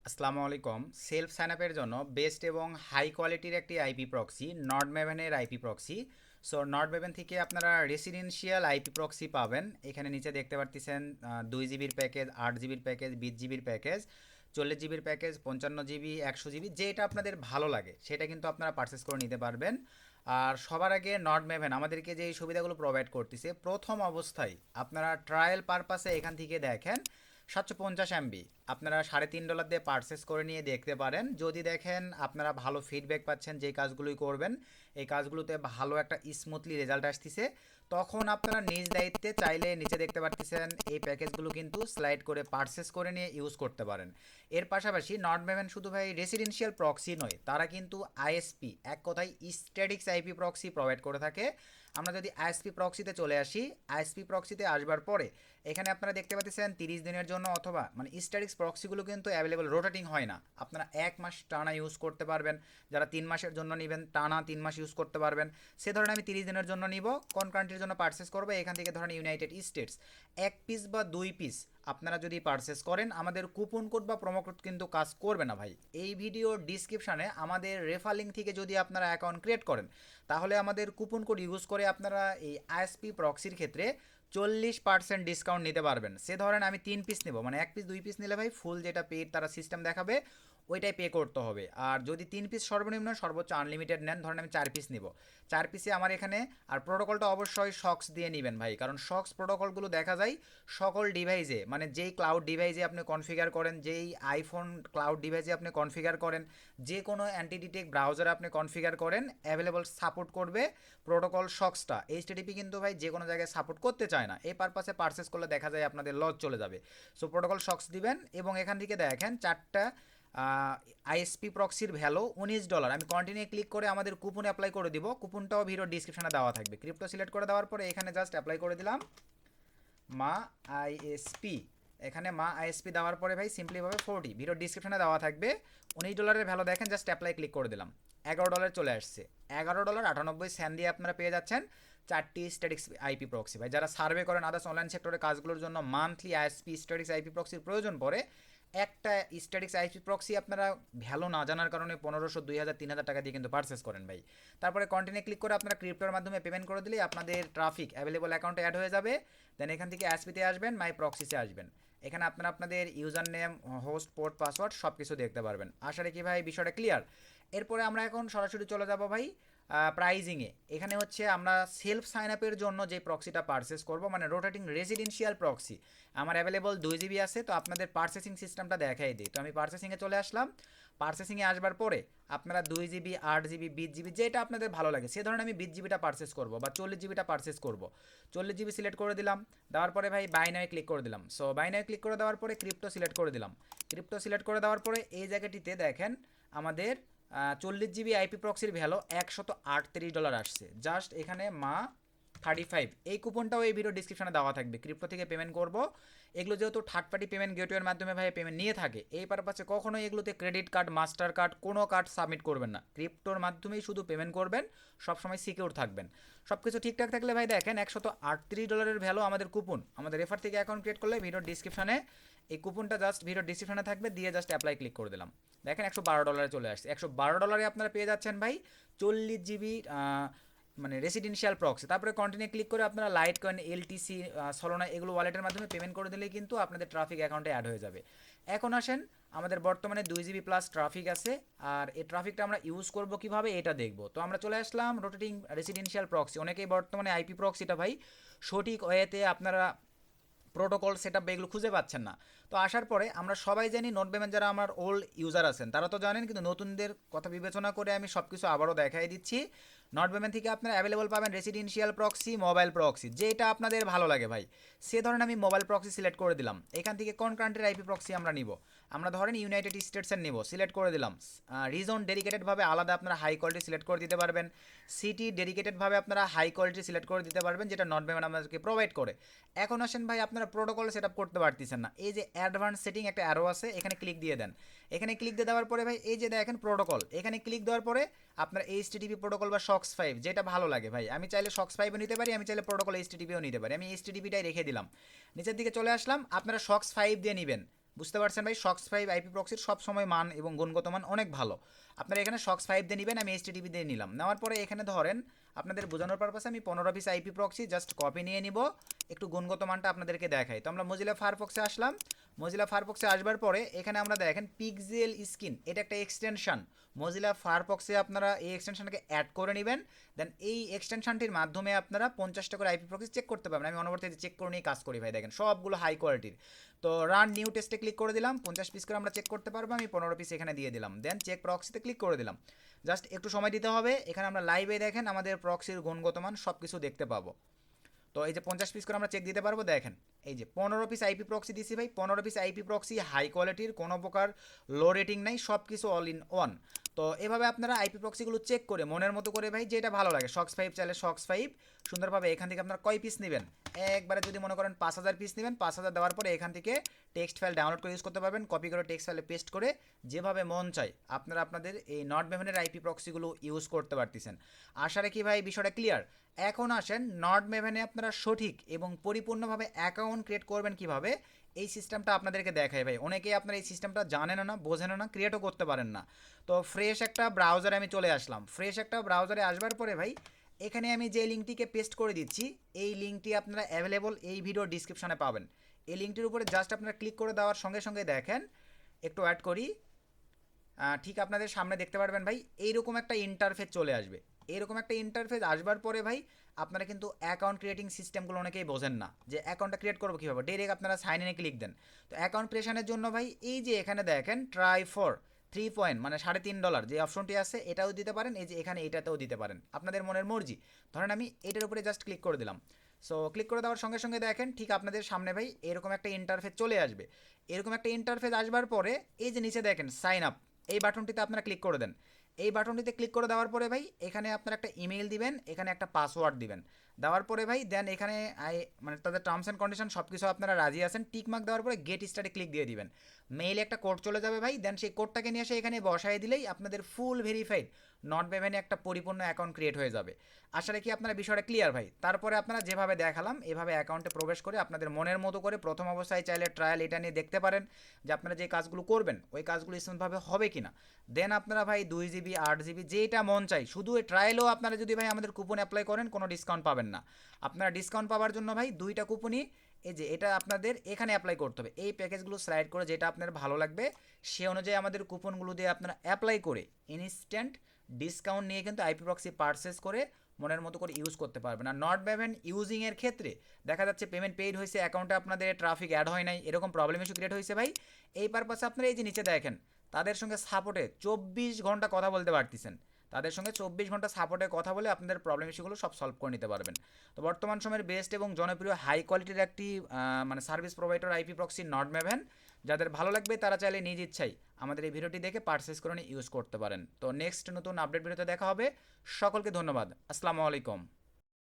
আসসালামু আলাইকুম। Self sign আপের জন্য বেস্ট এবং হাই কোয়ালিটির একটি আইপি প্রক্সি নর্ডমেভেনের আইপি প্রক্সি। সো নর্ডমেভেন থেকে আপনারা রেসিডেন্সিয়াল আইপি প্রক্সি পাবেন। এখানে নিচে দেখতে পারতেছেন 2 জিবির প্যাকেজ, 8 জিবির প্যাকেজ, 20 জিবির প্যাকেজ, 40 জিবির প্যাকেজ, 55 জিবি, 100 জিবি, যেটা আপনাদের ভালো লাগে সেটা কিন্তু আপনারা পারচেস করে নিতে পারবেন। আর সবার আগে নর্ডমেভেন আমাদেরকে যে সুবিধাগুলো প্রোভাইড করতেছে, প্রথম অবস্থায় আপনারা ট্রায়াল পারপাসে এখান থেকে দেখেন 750 MB আপনারা $3.5 দিয়ে পারচেস করে নিয়ে দেখতে পারেন। যদি দেখেন আপনারা ভালো ফিডব্যাক পাচ্ছেন, যে কাজগুলোই করবেন এই কাজগুলোতে ভালো একটা স্মুথলি রেজাল্ট আসতেছে, তখন আপনারা নিজ দায়িত্বে চাইলে নিচে দেখতে পারতেছেন এই প্যাকেজগুলো কিন্তু স্লাইড করে পারচেস করে নিয়ে ইউজ করতে পারেন। এর পাশাপাশি নর্ডমেভেন শুধু ভাই রেসিডেন্সিয়াল প্রক্সি নয়, তারা কিন্তু আইএসপি, এক কথায় স্ট্যাটিক্স আইপি প্রক্সি প্রোভাইড করে থাকে। আমরা যদি আইএসপি প্রক্সিতে চলে আসি, আইএসপি প্রক্সিতে আসবার পরে এখানে আপনারা দেখতে পাচ্ছেন 30 দিনের জন্য, অথবা মানে স্ট্যাটিক্স প্রক্সিগুলো কিন্তু অ্যাভেলেবল রোটেটিং হয় না, আপনারা 1 মাস টানা ইউজ করতে পারবেন। যারা 3 মাসের জন্য নেবেন টানা 3 মাস ইউজ করতে পারবেন। সে ধরেন আমি 30 দিনের জন্য নিব, কোন কান্ট্রির জন্য পারচেস করবো, এখান থেকে ধরেন ইউনাইটেড স্টেটস, 1 পিস বা 2 পিস আপনারা যদি পারচেস করেন, আমাদের কুপন কোড বা প্রোমো কোড কিন্তু কাজ করবে না ভাই। এই ভিডিওর ডিসক্রিপশানে আমাদের রেফার লিঙ্ক থেকে যদি আপনারা অ্যাকাউন্ট ক্রিয়েট করেন, তাহলে আমাদের কুপন কোড ইউজ করে আপনারা এই আইএসপি প্রক্সির ক্ষেত্রে 40% ডিসকাউন্ট নিতে পারবেন। সে ধরেন আমি 3 পিস নেব, মানে 1 পিস 2 পিস নিলে ভাই ফুল যেটা পেড তারা সিস্টেম দেখাবে ওইটাই পে করতে হবে। আর যদি 3 পিস সর্বনিম্ন সর্বোচ্চ আনলিমিটেড নেন, ধরেন আমি 4 পিস নিব, 4 পিসে আমার এখানে, আর প্রোটোকলটা অবশ্যই শক্স দিয়ে নেবেন ভাই, কারণ শক্স প্রোটোকলগুলো দেখা যায় সকল ডিভাইসে, মানে যেই ক্লাউড ডিভাইসে আপনি কনফিগার করেন, যেই আইফোন ক্লাউড ডিভাইসে আপনি কনফিগার করেন, যে কোনো অ্যান্টিডিটেক ব্রাউজারে আপনি কনফিগার করেন, অ্যাভেলেবল সাপোর্ট করবে প্রোটোকল শক্সটা। এইচটিটিপি কিন্তু ভাই যে কোনো জায়গায় সাপোর্ট করতে চায় না, এই পারপাসে পারচেস করলে দেখা যায় আপনাদের লস চলে যাবে। সো প্রোটোকল শক্স দিবেন, এবং এখান থেকে দেখেন 4টা আইএসপি প্রক্সির ভ্যালু $19। আমি কন্টিনিউ ক্লিক করে আমাদের কুপনে অ্যাপ্লাই করে দিব, কুপনটাও ভিডিও ডিসক্রিপশনে দেওয়া থাকবে। ক্রিপ্টো সিলেক্ট করে দেওয়ার পরে এখানে জাস্ট অ্যাপ্লাই করে দিলাম মা আইএসপি। এখানে মা আইএসপি দেওয়ার পরে ভাই সিম্পলিভাবে 40, ভিডিও ডিসক্রিপশনে দেওয়া থাকবে। $19 ভ্যালু দেখেন, জাস্ট অ্যাপ্লাই ক্লিক করে দিলাম, $11 চলে আসছে। $11.98 দিয়ে আপনারা পেয়ে যাচ্ছেন 4টি স্ট্যাটিক্স আইপি প্রক্সি। ভাই যারা সার্ভে করেন, আদার্স অনলাইন সেক্টরে কাজগুলোর জন্য মান্থলি আইএসপি স্ট্যাটিক্স আইপি প্রক্সির প্রয়োজন পড়ে, একটা স্ট্যাটিক্স আইপি প্রক্সি আপনারা ভ্যালু না জানার কারণে 1500, 2000, 3000 টাকা দিয়ে কিন্তু পারচেস করেন ভাই। তারপরে কন্টিনিউ ক্লিক করে আপনারা ক্রিপ্টোর মাধ্যমে পেমেন্ট করে দিলেই আপনাদের ট্রাফিক অ্যাভেলেবল অ্যাকাউন্টে অ্যাড হয়ে যাবে। দেন এখান থেকে আইএসপিতে আসবেন, মাই প্রক্সিসে আসবেন, এখানে আপনারা আপনাদের user name, host, port, password সব কিছু দেখতে পারবেন। আশা রাখি ভাই বিষয়টা ক্লিয়ার। এরপরে আমরা এখন সরাসরি চলে যাব ভাই প্রাইজিংয়ে। এখানে হচ্ছে আমরা সেলফ সাইন আপের জন্য যে প্রক্সিটা পারচেস করব, মানে রোটেটিং রেসিডেন্সিয়াল প্রক্সি, আমার অ্যাভেলেবল 2 জিবি আছে। তো আপনাদের পারচেসিং সিস্টেমটা দেখাই দিই। তো আমি পারচেসিংয়ে চলে আসলাম। পারচেসিংয়ে আসবার পরে আপনারা 2 জিবি, 8 জিবি, 20 জিবি, যেটা আপনাদের ভালো লাগে, সে ধরনের আমি 20 জিবিটা পারচেস করবো বা 40 জিবিটা পারচেস করবো। 40 জিবি সিলেক্ট করে দিলাম, দেওয়ার পরে ভাই বাইনায় ক্লিক করে দিলাম। সো বাইনায় ক্লিক করে দেওয়ার পরে ক্রিপ্টো সিলেক্ট করে দিলাম। ক্রিপ্টো সিলেক্ট করে দেওয়ার পরে এই জায়গাটিতে দেখেন আমাদের 40 জিবি আইপি প্রক্সির ভ্যালু $138 আসছে। জাস্ট এখানে মা 35, এই কুপনটাও এই ভিডিও ডিসক্রিপশনে দেওয়া থাকবে। ক্রিপ্টো থেকে পেমেন্ট করব, এগুলো যেহেতু থার্ড পার্টি পেমেন্ট গেটওয়ের মাধ্যমে ভাই পেমেন্ট নিয়ে থাকে, এই পারপাসে কখনোই এগুলোতে ক্রেডিট কার্ড, মাস্টার কার্ড কোনো কার্ড সাবমিট করবেন না, ক্রিপ্টোর মাধ্যমেই শুধু পেমেন্ট করবেন, সবসময় সিকিউর থাকবেন। সব কিছু ঠিকঠাক থাকলে ভাই দেখেন $138 ভ্যালু আমাদের কুপন, আমাদের রেফার থেকে অ্যাকাউন্ট ক্রিয়েট করলে ভিডিওর ডিসক্রিপশনে এই কুপনটা জাস্ট ভিডিওর ডিসক্রিপশনে থাকবে, দিয়ে জাস্ট অ্যাপ্লাই ক্লিক করে দিলাম। দেখেন $112 চলে আসছে। $112 আপনারা পেয়ে যাচ্ছেন ভাই 40 জিবি মানে রেসিডেন্সিয়াল প্রক্সি। তারপরে কন্টিনিউ ক্লিক করে আপনারা লাইট কয়েন, এলটিসি, সলোনা এগুলো ওয়ালেটের মাধ্যমে পেমেন্ট করে দিলেই কিন্তু আপনাদের ট্রাফিক অ্যাকাউন্টে অ্যাড হয়ে যাবে। এখন আসেন, আমাদের বর্তমানে 2 জিবি প্লাস ট্রাফিক আছে, আর এই ট্রাফিকটা আমরা ইউজ করব কিভাবে এটা দেখব। তো আমরা চলে আসলাম রোটেটিং রেসিডেন্সিয়াল প্রক্সি। অনেকেই বর্তমানে আইপি প্রক্সিটা ভাই সঠিক ওয়েতে আপনারা প্রোটোকল সেট আপ এগুলো খুঁজে পাচ্ছেন না। তো আসার পরে আমরা সবাই জানি নোটবেমেন্ট, যারা আমার ওল্ড ইউজার আছেন তারা তো জানেন, কিন্তু নতুনদের কথা বিবেচনা করে আমি সব কিছু আবারও দেখাই দিচ্ছি। নোটবেমেন্ট থেকে আপনারা অ্যাভেলেবল পাবেন রেসিডেন্সিয়াল প্রক্সি, মোবাইল প্রক্সি, যেটা আপনাদের ভালো লাগে ভাই। সে ধরেন আমি মোবাইল প্রক্সি সিলেক্ট করে দিলাম। এখান থেকে কোন কান্ট্রির আইপি প্রক্সি আমরা নিব, আমরা ধরেন ইউনাইটেড স্টেটসের নিব, সিলেক্ট করে দিলাম। রিজন ডেডিকেটেডভাবে আলাদা আপনারা হাই কোয়ালিটি সিলেক্ট করে দিতে পারবেন, সিটি ডেডিকেটেডভাবে আপনারা হাই কোয়ালিটি সিলেক্ট করে দিতে পারবেন, যেটা নোটবেমেন্ট আমাদেরকে প্রোভাইড করে। এখন আসেন ভাই, আপনারা প্রোটোকল সেট আপ করতে পারতেছেন না, এই যে অ্যাডভান্স সেটিং একটা অ্যারো আছে, এখানে ক্লিক দিয়ে দেন। এখানে ক্লিক দিয়ে দেওয়ার পরে ভাই এই যে দেখেন প্রোটোকল, এখানে ক্লিক দেওয়ার পরে আপনার এইচটিটিপি প্রোটোকল বা শক্স 5 যেটা ভালো লাগে ভাই, আমি চাইলে শক্স 5ও নিতে পারি, আমি চাইলে প্রোটোকল এইচটিটিপিও নিতে পারি, আমি এইচটিটিপিটাই রেখে দিলাম। নিচের দিকে চলে আসলাম, আপনারা শক্স 5 দিয়ে নেবেন, বুঝতে পারছেন ভাই, শক্স 5 আইপি প্রক্সির সব সময় মান এবং গুণগত মান অনেক ভালো। আপনারা এখানে শক্স 5 দিয়ে নেবেন, আমি এইচটিটিপি দিয়ে নিলাম। নেওয়ার পরে এখানে ধরেন আপনাদের বোঝানোর পারপাসে আমি 15 piece IP proxy just copy নিয়ে নিব, একটু গুণগত মানটা আপনাদেরকে দেখাই। তো আমরা মজিলা ফায়ারফক্সে আসলাম। মজিলা ফায়ারফক্সে আসবার পরে এখানে আমরা দেখেন পিক্সেল স্কিন, এটা একটা এক্সটেনশন। মজিলা ফায়ারফক্সে আপনারা এই এক্সটেনশনটাকে অ্যাড করে নেবেন, দেন এই এক্সটেনশনটির মাধ্যমে আপনারা 50টা করে আইপি প্রক্সি চেক করতে পারবেন। আমি অনবরত চেক করে নিয়ে কাজ করি ভাই, দেখেন সবগুলো হাই কোয়ালিটির। তো রান নিউ টেস্টে ক্লিক করে দিলাম, 50 পিস করে আমরা চেক করতে পারবো, আমি 15 পিস এখানে দিয়ে দিলাম, দেন চেক প্রক্সিতে ক্লিক করে দিলাম। জাস্ট একটু সময় দিতে হবে। এখানে আমরা লাইভে দেখেন আমাদের প্রক্সির গুণগত মান সব কিছু দেখতে পাবো। তো এই যে 50 পিস করে আমরা চেক দিতে পারবো, দেখেন এই যে 15 পিস আইপি প্রক্সি দিছি ভাই, 15 পিস আইপি প্রক্সি হাই কোয়ালিটির, কোনো প্রকার লো রেটিং নাই, সব কিছু অল ইন ওয়ান। তো এভাবে আপনারা আইপি প্রক্সিগুলো চেক করে মনের মতো করে ভাই যেটা ভালো লাগে, শক্স 5 চাইলে শক্স 5 সুন্দরভাবে এখান থেকে আপনারা কয় পিস নেবেন, একবারে যদি মনে করেন 5000 পিস নেবেন, 5000 দেওয়ার পরে এখান থেকে টেক্সট ফাইল ডাউনলোড করে ইউজ করতে পারবেন, কপি করে টেক্সট ফাইলে পেস্ট করে যেভাবে মন চায় আপনারা আপনাদের এই নট মেভেনের আইপি প্রক্সিগুলো ইউজ করতে পারতেছেন। আশা রাখি ভাই বিষয়টা ক্লিয়ার। এখন আসেন নট মেভেনে আপনারা সঠিক এবং পরিপূর্ণভাবে অ্যাকাউন্ট ক্রিয়েট করবেন কিভাবে, এই সিস্টেমটা আপনাদেরকে দেখায় ভাই। অনেকেই আপনারা এই সিস্টেমটা জানেন না, বোঝেন না, ক্রিয়েটও করতে পারেন না। তো ফ্রেশ একটা ব্রাউজারে আমি চলে আসলাম। ফ্রেশ একটা ব্রাউজারে আসবার পরে ভাই এখানে আমি যে লিঙ্কটিকে পেস্ট করে দিচ্ছি, এই লিঙ্কটি আপনারা অ্যাভেলেবল এই ভিডিও ডিসক্রিপশনে পাবেন। এই লিঙ্কটির উপরে জাস্ট আপনারা ক্লিক করে দেওয়ার সঙ্গে সঙ্গে দেখেন, একটু অ্যাড করি, ঠিক আপনাদের সামনে দেখতে পারবেন ভাই এইরকম একটা ইন্টারফেস চলে আসবে। এইরকম একটা ইন্টারফেস আসবার পরে ভাই আপনারা কিন্তু অ্যাকাউন্ট ক্রিয়েটিং সিস্টেমগুলো অনেকেই বোঝেন না, যে অ্যাকাউন্টটা ক্রিয়েট করবো কীভাবে, ডাইরেক্ট আপনারা সাইন ইনে ক্লিক দেন। তো অ্যাকাউন্ট ক্রিয়েশনের জন্য ভাই এই যে এখানে দেখেন ট্রাই ফর 3 পয়েন্ট মানে $3.5 যে অপশনটি আছে এটাও দিতে পারেন, এই যে এখানে এটাতেও দিতে পারেন, আপনাদের মনের মর্জি। ধরেন আমি এটার উপরে জাস্ট ক্লিক করে দিলাম। সো ক্লিক করে দেওয়ার সঙ্গে সঙ্গে দেখেন ঠিক আপনাদের সামনে ভাই এরকম একটা ইন্টারফেস চলে আসবে। এরকম একটা ইন্টারফেস আসবার পরে এই যে নিচে দেখেন সাইন আপ, এই বাটনটিতে আপনারা ক্লিক করে দেন। এই বাটনটিতে ক্লিক করে দেওয়ার পরে ভাই এখানে আপনারা একটা ইমেল দিবেন, এখানে একটা পাসওয়ার্ড দিবেন। দেওয়ার পরে ভাই দেন এখানে মানে তাদের টার্মস অ্যান্ড কন্ডিশন সব কিছু আপনারা রাজি আছেন, টিকমার্ক দেওয়ার পরে গেট স্টার্টে ক্লিক দিয়ে দিবেন। মেইলে একটা কোড চলে যাবে ভাই, দেন সেই কোডটাকে নিয়ে এসে এখানে বসাই দিলেই আপনাদের ফুল ভেরিফাইড নট মেভেনে একটা পরিপূর্ণ অ্যাকাউন্ট ক্রিয়েট হয়ে যাবে। আশা রাখি আপনারা বিষয়টা ক্লিয়ার ভাই। তারপরে আপনারা যেভাবে দেখালাম এভাবে অ্যাকাউন্টে প্রবেশ করে আপনাদের মনের মতো করে প্রথম অবস্থায় চাইলে ট্রায়াল এটা নিয়ে দেখতে পারেন যে আপনারা যে কাজগুলো করবেন ওই কাজগুলো স্মুথভাবে হবে কিনা। দেন আপনারা ভাই 2 GB 8 GB যেটা মন চাই, শুধু এই ট্রায়ালও আপনারা যদি ভাই আমাদের কুপন অ্যাপ্লাই করেন কোনো ডিসকাউন্ট পাবেন না। আপনারা ডিসকাউন্ট পাওয়ার জন্য ভাই 2টা কুপনই এই যে এটা আপনাদের এখানে অ্যাপ্লাই করতে হবে। এই প্যাকেজগুলো স্লাইড করে যেটা আপনার ভালো লাগবে সে অনুযায়ী আমাদের কুপনগুলো দিয়ে আপনারা অ্যাপ্লাই করে ইনস্ট্যান্ট ডিসকাউন্ট নিয়ে কিন্তু আইপি প্রক্সি পারচেস করে মনের মতো করে ইউজ করতে পারবেন। আর নট মেভেন ইউজিংয়ের ক্ষেত্রে দেখা যাচ্ছে পেমেন্ট পেইড হয়েছে, অ্যাকাউন্টে আপনাদের ট্রাফিক অ্যাড হয় নাই, এরকম প্রবলেম ইস্যু ক্রিয়েট হয়েছে ভাই, এই পারপাসে আপনারা এই যে নিচে দেখেন তাদের সঙ্গে সাপোর্টে 24 ঘন্টা কথা বলতে পারতেছেন। তাদের সঙ্গে 24 ঘন্টা সাপোর্টে কথা বলে আপনাদের প্রবলেম ইস্যুগুলো সব সলভ করে নিতে পারবেন। তো বর্তমান সময়ের বেস্ট এবং জনপ্রিয় হাই কোয়ালিটির একটি মানে service provider IP proxy not মেভেন। যাদের ভালো লাগবে তারা চাইলে নিজ ইচ্ছাই আমাদের এই ভিডিওটি দেখে পারচেস করে নিয়ে ইউজ করতে পারেন। তো নেক্সট নতুন আপডেট ভিডিওতে দেখা হবে। সকলকে ধন্যবাদ। আসসালামু আলাইকুম।